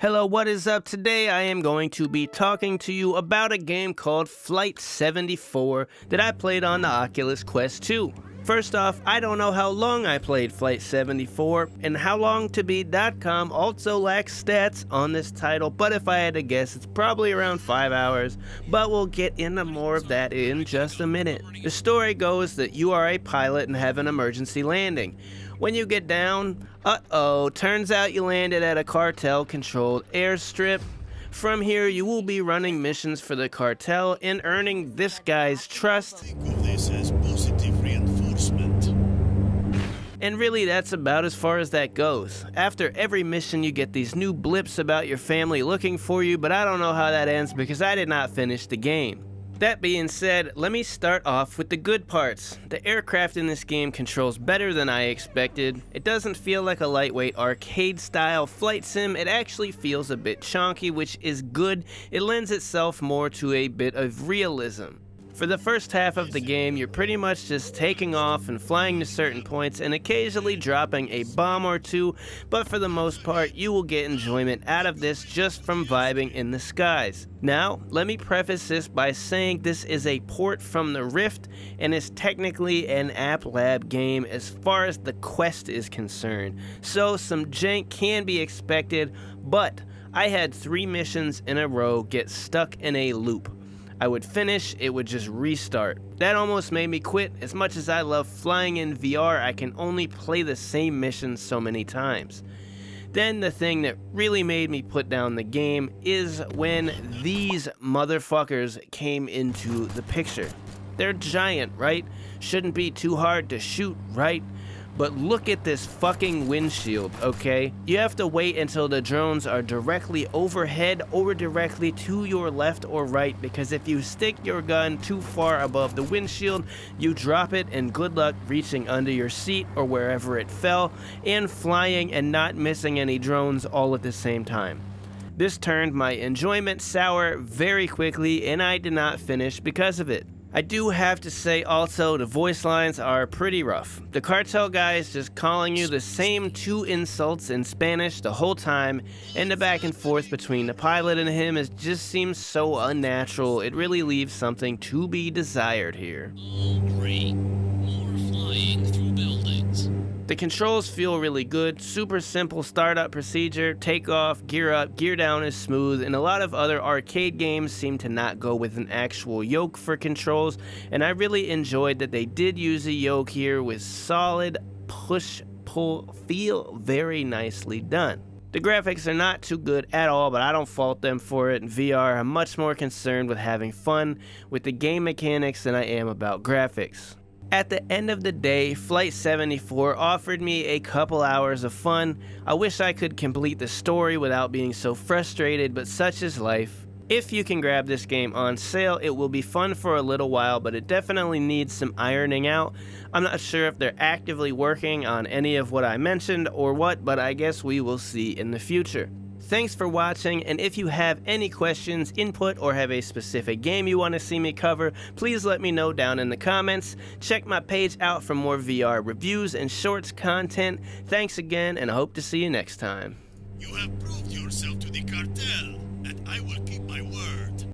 Hello, what is up? Today I am going to be talking to you about a game called Flight 74 that I played on the Oculus Quest 2. First off, I don't know how long I played Flight 74, and HowLongToBeat.com also lacks stats on this title, but if I had to guess, it's probably around 5 hours, but we'll get into more of that in just a minute. The story goes that you are a pilot and have an emergency landing. When you get down, turns out you landed at a cartel-controlled airstrip. From here, you will be running missions for the cartel and earning this guy's trust. Think of this as positive reinforcement. And really, that's about as far as that goes. After every mission, you get these new blips about your family looking for you, but I don't know how that ends because I did not finish the game. That being said, let me start off with the good parts. The aircraft in this game controls better than I expected. It doesn't feel like a lightweight arcade-style flight sim. It actually feels a bit chonky, which is good. It lends itself more to a bit of realism. For the first half of the game, you're pretty much just taking off and flying to certain points and occasionally dropping a bomb or two, but for the most part, you will get enjoyment out of this just from vibing in the skies. Now, let me preface this by saying this is a port from the Rift and is technically an App Lab game as far as the Quest is concerned, so some jank can be expected, but I had 3 missions in a row get stuck in a loop. I would finish, it would just restart. That almost made me quit. As much as I love flying in VR, I can only play the same mission so many times. Then the thing that really made me put down the game is when these motherfuckers came into the picture. They're giant, right? Shouldn't be too hard to shoot, right? But look at this fucking windshield, okay? You have to wait until the drones are directly overhead or directly to your left or right, because if you stick your gun too far above the windshield, you drop it and good luck reaching under your seat or wherever it fell and flying and not missing any drones all at the same time. This turned my enjoyment sour very quickly and I did not finish because of it. I do have to say also the voice lines are pretty rough. The cartel guy is just calling you the same 2 insults in Spanish the whole time, and the back and forth between the pilot and him just seems so unnatural. It really leaves something to be desired here. Great. More flying through buildings. The controls feel really good, super simple startup procedure, take off, gear up, gear down is smooth, and a lot of other arcade games seem to not go with an actual yoke for controls, and I really enjoyed that they did use a yoke here with solid push-pull feel, very nicely done. The graphics are not too good at all, but I don't fault them for it. In VR, I'm much more concerned with having fun with the game mechanics than I am about graphics. At the end of the day, Flight 74 offered me a couple hours of fun. I wish I could complete the story without being so frustrated, but such is life. If you can grab this game on sale, it will be fun for a little while, but it definitely needs some ironing out. I'm not sure if they're actively working on any of what I mentioned or what, but I guess we will see in the future. Thanks for watching, and if you have any questions, input, or have a specific game you want to see me cover, please let me know down in the comments. Check my page out for more VR reviews and shorts content. Thanks again, and I hope to see you next time. You have proved yourself to the cartel, and I will keep my word.